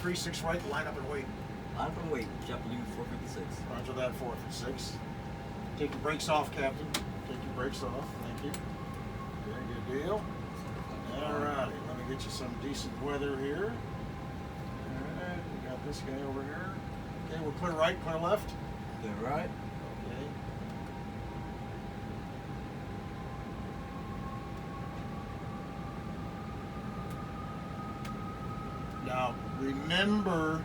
36 right, line up and wait. Line up and wait, JetBlue 456. Roger that, 456. Take your brakes off, Captain. Take your brakes off, thank you. Very good deal. Alrighty, let me get you some decent weather here. Alright, we got this guy over here. Okay, we're clear right, clear left. Clear right. Okay. Now, remember,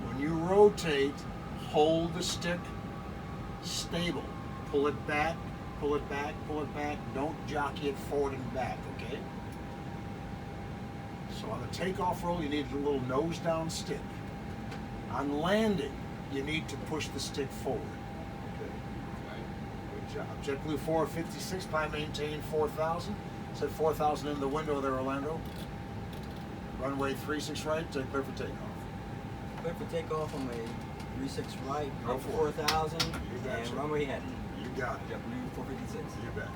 when you rotate, hold the stick stable. Pull it back, pull it back, pull it back. Don't jockey it forward and back, okay? So on the takeoff roll, you need a little nose down stick. On landing, you need to push the stick forward. Okay. Good job. JetBlue 456, climb maintain 4,000. Said 4,000 in the window there, Orlando. Runway 36 right, take clear for takeoff. Clear for takeoff on my 36 right, Go go for for 4,000, and you. runway heading. You got it. JetBlue 456. You bet.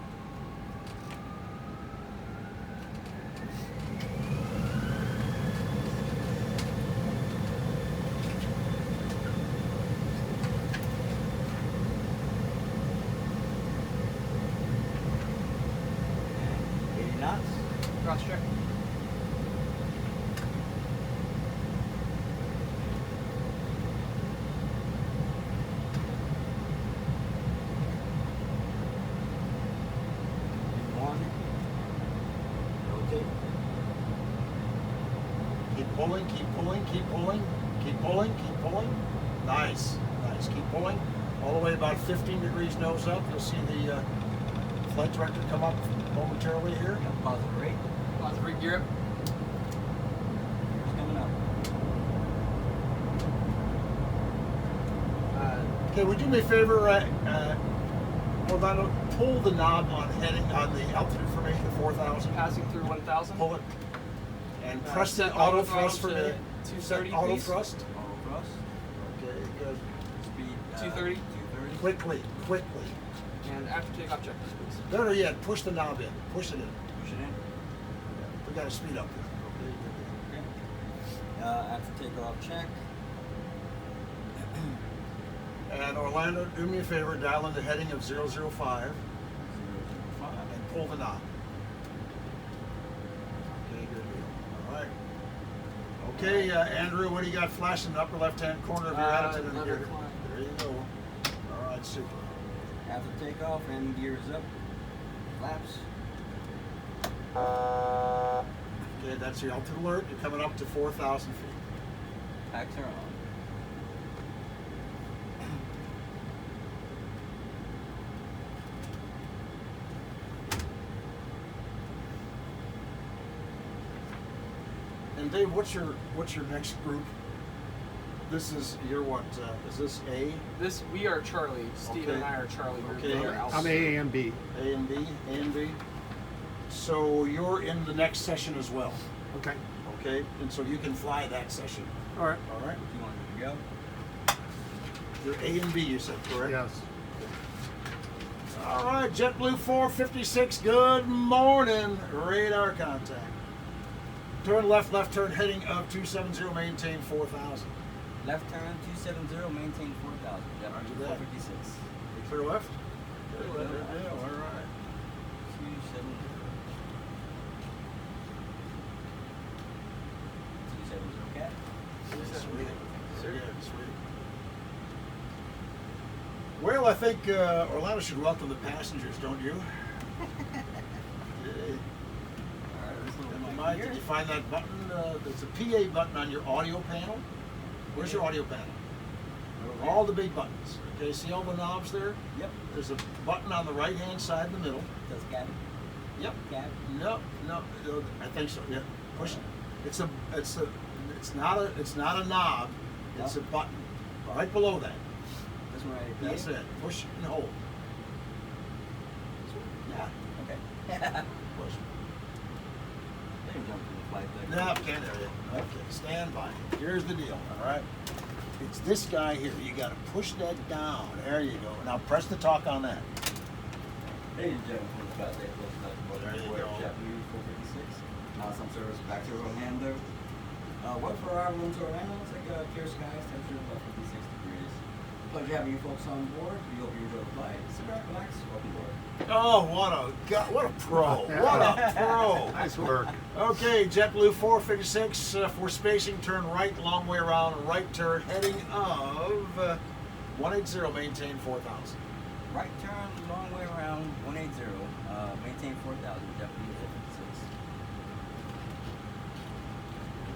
And 80 knots. Cross check. Rotate. Keep pulling, keep pulling, keep pulling, keep pulling, keep pulling. Nice, nice. Keep pulling. All the way about 15 degrees nose up. You'll see the flight director come up momentarily here. Positive rate. Positive rate, gear up. Here's coming up. Okay, would you do me a favor, Orlando, pull the knob on heading on the altitude information of 4,000. Passing through 1,000. Pull it. And press set the auto auto thrust for throttle me. to Set 230, auto please. thrust. Auto thrust. Okay, good. Speed 230. 230. Quickly, quickly. And after takeoff, check this, please. Better yet, push the knob in. Push it in. Push it in. We got to speed up here. Okay, good. After takeoff, check. And Orlando, do me a favor, dial in the heading of 005 005. and pull the knob. Okay, good deal. All right. Okay, Andrew, what do you got flashing in the upper left-hand corner of your attitude another indicator? climb. There you go. All right, super. After takeoff, and gear is up. Flaps. Okay, that's your altitude alert. You're coming up to 4,000 feet. Packs are on. And Dave, what's your next group? This is your what? Is this A? This, we are Charlie. Steve Okay. and I are Charlie. We're Okay. the other Alpha. I'm A and B. A and B, A and B. So you're in the next session as well, Okay. okay? And so you can fly that session. All right. All right. You want it to go? You're A and B, you said, correct? Yes. All right, JetBlue 456. Good morning. Radar contact. Turn left, left turn heading of 270. Maintain 4,000. Left turn 270, maintain 4,000. Roger JetBlue that. 456. You clear left? Clear Good left. deal. All right. 270. 270, okay? Sweet. Sir. Yeah, sweet. Well, I think Orlando should welcome the passengers, don't you? Yeah. Alright, this little Never mic mind. here. Did you find that button? There's a PA button on your audio panel. Where's your audio panel? Over All here. the big buttons. Okay, see all the knobs there? Yep. There's a button on the right-hand side in the middle. Does cabin? Yep. Cabin? No, I think so. Yeah, push it. It's not a knob. It's a No. button. Right below that. This one right here. That's it. Push and hold. Yeah. Okay. Push. They can jump from the flight deck. No, can't hear you. Okay, stand by. Here's the deal, all right? It's this guy here. You got to push that down. There you go. Now press the talk on that. Ladies and gentlemen, from the flight deck, close enough to There you board go. JetBlue 456. Now some service back to Orlando. What for our room to Orlando? It's like clear skies, temperature about 56 degrees. Pleasure having you folks on board. We hope you enjoy the flight. Sit back, relax, welcome aboard. Oh, what a pro! What a pro! Nice work. Okay, JetBlue 456 for spacing. Turn right, long way around. Right turn, heading of 180. Maintain 4,000. Right turn, long way around, 180. Maintain 4,000, JetBlue 456.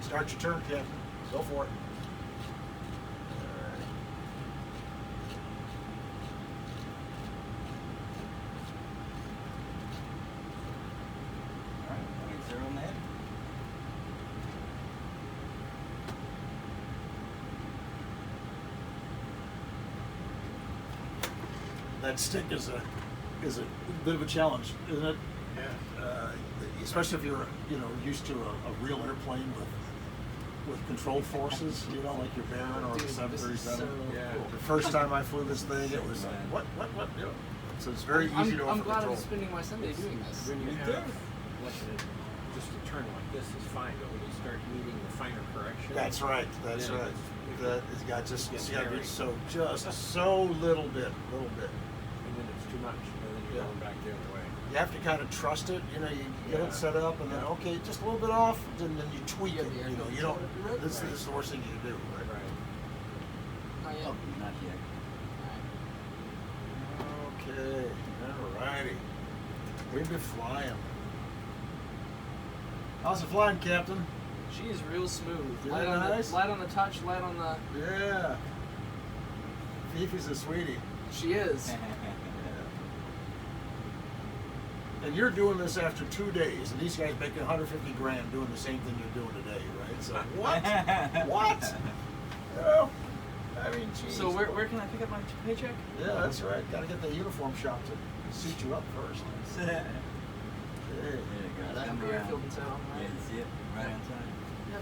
Start your turn, Captain. Go for it. Alright, 180 on the head. That stick is a bit of a challenge, isn't it? Yeah. Especially if you're used to a real airplane with controlled forces, like your Baron or the Dude, 737. this is so Yeah. cool. The first time I flew this thing, it was what? So it's very easy to I'm glad over-control. I'm spending my Sunday doing this. When you Me have too. just a turn like this is fine, but when you start needing the finer correction. That's right. That's Yeah. right. That it's got just Gets it's got to be hairy. just so little bit. And then it's too much, and then you're Yeah. going back the other way. You have to kind of trust it. You get Yeah. it set up, and then Yeah. okay, just a little bit off, and then you tweak Yeah, it. the air You don't. conditioner. This is the worst thing you can do, right? Right. Not yet. Oh, not yet. Okay, alrighty. We be flying. How's it flying, Captain? She is real smooth. Isn't Light it on nice? the light on the touch, light on the. Yeah. Fifi's a sweetie. She is. And you're doing this after 2 days, and these guys making 150 grand doing the same thing you're doing today, right? So what? What? I mean, geez. So where can I pick up my paycheck? Yeah, that's right. Got to get the uniform shop to suit you up first. There Okay. you go. That Come airfield around. and set on Yeah, right. you see it? Right on time. Yep.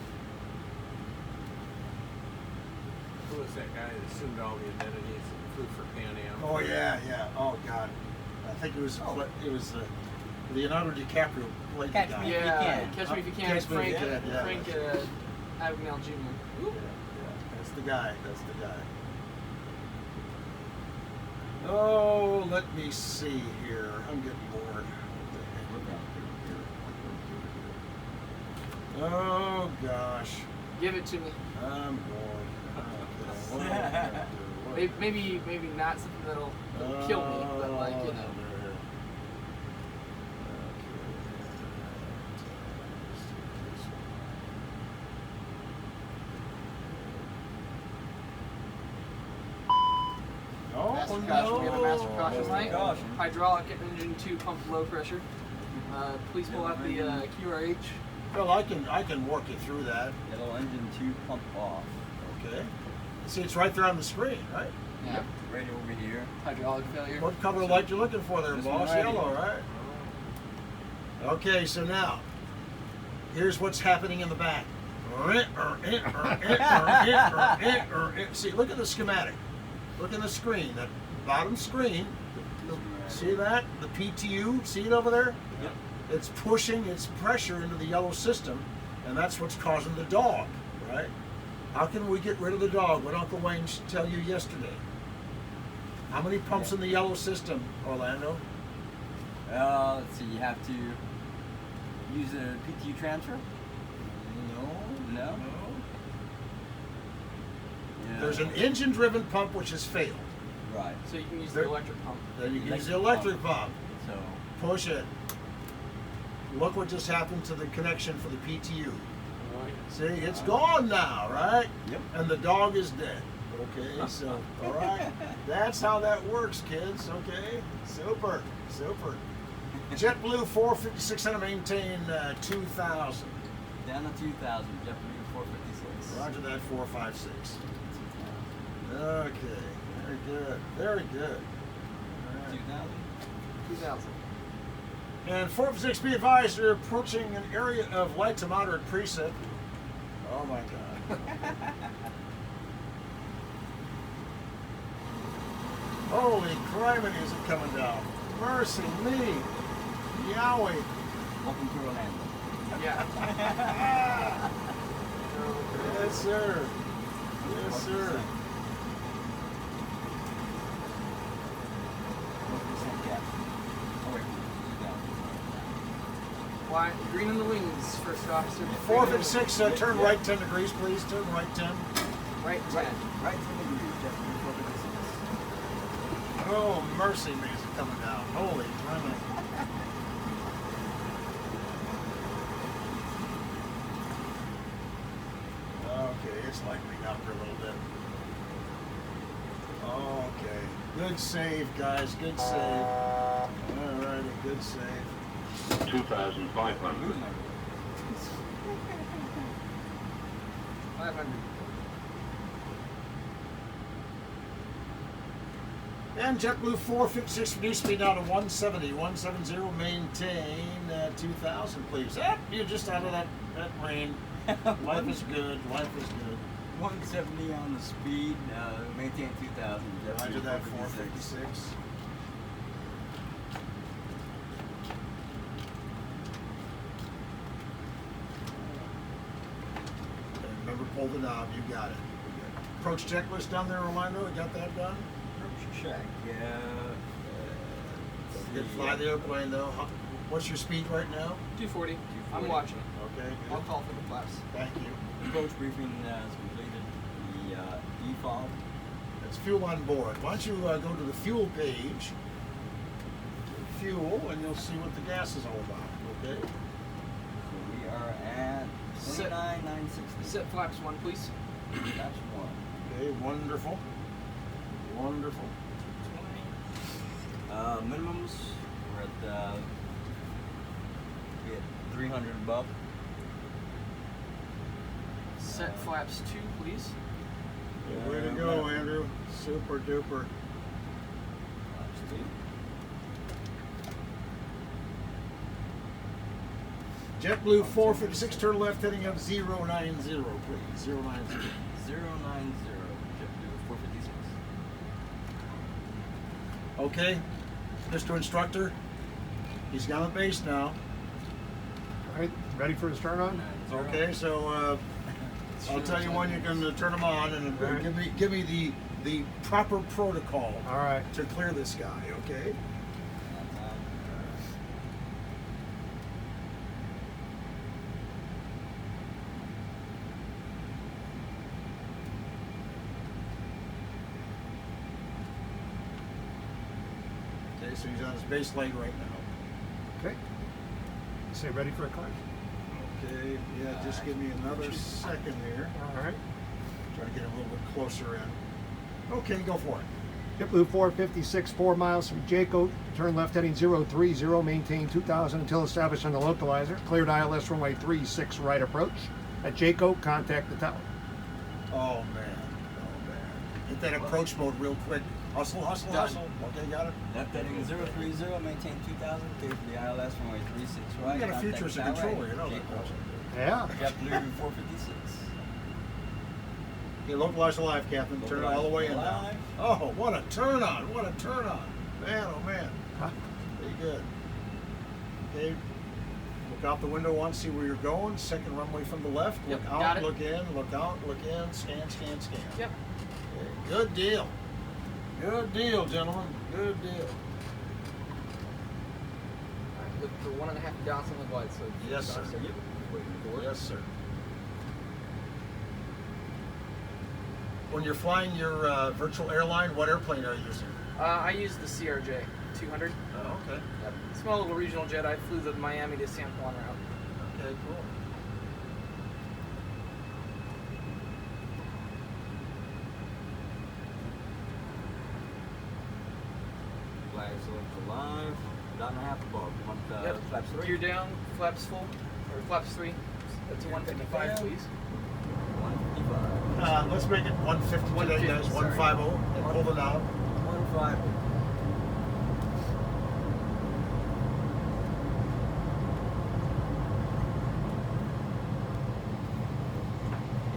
Who was that guy that assumed all the identities and flew for Pan Am? Oh yeah. Oh God. I think it was Leonardo DiCaprio played Catch the guy. Me If You Yeah. Can. Catch me if you can. Catch Me If You Frank. Can, yeah. Frank Abagnale Jr. Yeah, that's the guy. That's the guy. Oh, let me see here. I'm getting bored. Oh gosh, Give it to me. I'm bored. Okay, what am I gonna do? What- Maybe not something that'll kill me, but like Oh, you know. there. Okay. Master Oh caution. We have a master no. caution light. Caution. Hydraulic engine 2 pump low pressure. Please pull out the QRH. Well, I can work you through that. Yellow engine 2 pump off. Okay. See, it's right there on the screen, right? Yeah. Right over here. Hydraulic failure. What color light you looking for there, This boss? one right Yellow, here. right? Okay, so now, here's what's happening in the back. See, look at the schematic. Look at the screen, that bottom screen. See that? The PTU, see it over there? Yep. It's pushing its pressure into the yellow system, and that's what's causing the dog, right? How can we get rid of the dog? What Uncle Wayne tell you yesterday? How many pumps in the yellow system, Orlando? Let's see, you have to use a PTU transfer? No? No. Yeah. There's an engine-driven pump which has failed. Right. So you can use There- the electric pump. Then you can use the Electric electric pump. So, Push it. Look what just happened to the connection for the PTU. See, it's gone now, right? Yep. And the dog is dead. Okay, so, all right. That's how that works, kids, okay? Super. JetBlue 45600 maintain 2000. down to 2,000, JetBlue 456. Roger that, 456. Okay, very good. All right. 2,000. 2000. And 456, be advised, you're approaching an area of light to moderate precip. Oh my God. Holy criminy, is it coming down? Mercy me. Yowie. Welcome to Orlando. Yeah. Yes, sir. Yes, sir. 1% gap. Oh, wait. Why? Green on the wings, first officer. 456, turn right 10 degrees, please. Turn right 10. Right 10. Right 10 degrees, JetBlue 456. Oh, mercy me, is it coming down. Holy criminy. Okay, it's lightening up for a little bit. Okay. Good save, guys. Good save. All righty, good save. 2,500. 500. And JetBlue 456 reduced speed down to 170. 170, maintain 2,000, please. You're just out of that rain. Life is good. Life is good. 170 on the speed, maintain 2,000. Roger that, 456. Okay, remember, pull the knob. You got it. Approach checklist down there, Orlando. You got that done? Check, yeah. Good. Fly the airplane, though. What's your speed right now? 240. I'm watching it. Okay, I'll good. call for the flaps. Thank you. Approach briefing is completed. The default. That's fuel on board. Why don't you go to the fuel page, fuel, and you'll see what the gas is all about, okay? So we are at 29,960. Set flaps 1, please. That's one. Okay, wonderful. Wonderful. Minimums, we're at 300 above. Set flaps 2, please. Way to go, Andrew. Super duper. Flaps 2. JetBlue 456, turn left, heading up 090, please. 090. 090. JetBlue 456. Okay, Mr. Instructor, he's got a base now. All right, ready for his turn on? Okay, so I'll tell you when you can turn them on, and All right. give me the proper protocol All right. to clear this guy. Okay. Okay, so he's on his base leg right now. Okay. Say ready for a climb. Okay, yeah, just give me another second here. All right. Try to get him a little bit closer in. Okay, go for it. JetBlue 456, 4 miles from Jaco. Turn left heading 030. Maintain 2000 until established on the localizer. Cleared ILS runway 36 right approach. At Jaco, contact the tower. Oh man, oh man. Hit that approach mode real quick. Hustle, hustle, Done. hustle. Okay, got it? Left heading 030, maintain 2000, clear for the ILS runway 36 right. You got a contact future as a tower controller, at you know that, Jaco. don't you? Yeah. JetBlue 456. Okay, localize alive, Captain. Turn it all the way in now. Localize. Oh, what a turn on! What a turn on! Man, oh man. Huh? Very good. Okay, look out the window once, see where you're going. Second runway from the left. Look Yep, out, got it. look in, look out, look in. Scan, scan, scan. Yep. Okay, good deal. Good deal, gentlemen. Good deal. Alright, look for 1.5 dots on the glide, so Yes, sir. Yep. Waiting for it. Yes, sir. When you're flying your virtual airline, what airplane are you using? I use the CRJ 200. Oh, okay. Yep. Small little regional jet. I flew the Miami to San Juan route. Okay, cool. Flags left alive. Dot and a half above. Want Yep. flaps 3? Gear down, flaps full, or flaps 3. That's 155, down. please. 155. Let's make it 150 today, 150, guys. sorry. 150. And pull it out. 150.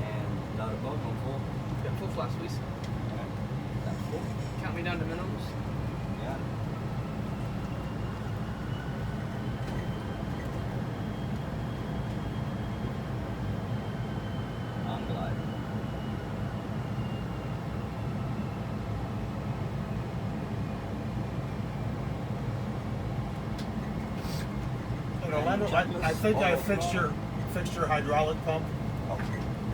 And dot above on full. Yep, full flaps, please. Okay. That's full. Count me down to minimums. Yeah. Orlando, I think I fixed your hydraulic pump.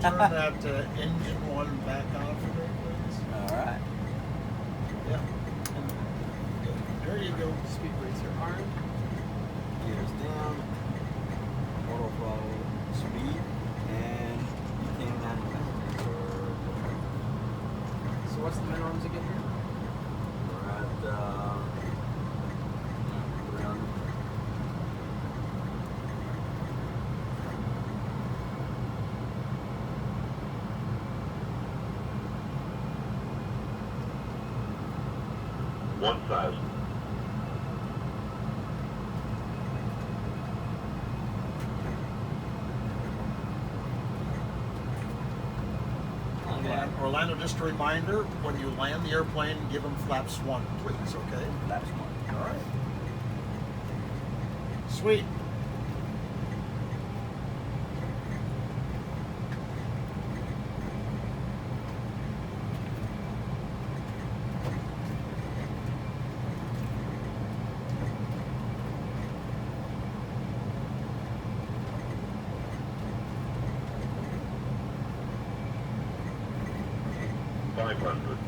Turn that engine one back on for me, please. All right. Yeah. There you go. Speed brakes are armed. Gears down. Auto throttle speed. And you came down the back. So what's the minimums again here? We're at 300. $1,000. Orlando, just a reminder, when you land the airplane, give them flaps 1, please, okay? That's one. All right. Sweet. $500.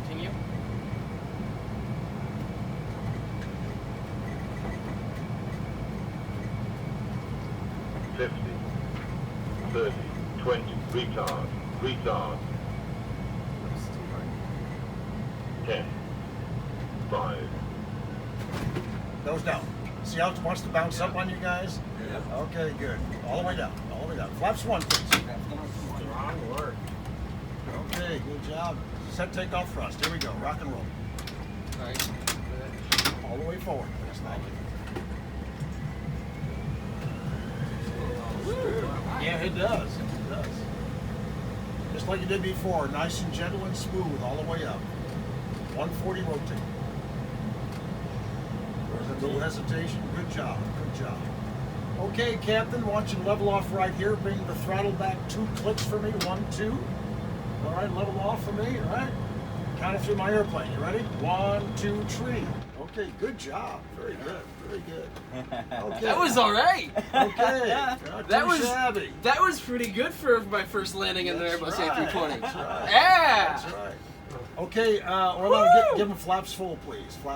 Continue. 50, 30, 20, retard, 10, 5. Nose down. See how it wants to bounce up on you guys? Yep. Okay, good. All the way down. All the way down. Flaps 1, please. Strong work. Okay, good job. Set takeoff thrust. Here we go. Rock and roll. Alright. All the way forward, please. Thank you. Yeah, it does. It does. Just like you did before. Nice and gentle and smooth all the way up. 140 rotate. No hesitation. Good job. Good job. Okay, Captain, want you to level off right here. Bring the throttle back 2 clicks for me. 1, 2. All right, level off for me. All right. Count it through my airplane. You ready? 1, 2, 3. Okay, good job. Very good. Very good. Okay. That was alright! Okay. Not That too was shabby. that was pretty good for my first landing in the That's Airbus right. A320. That's right. Yeah! That's right. Okay, Orlando, give them flaps full, please.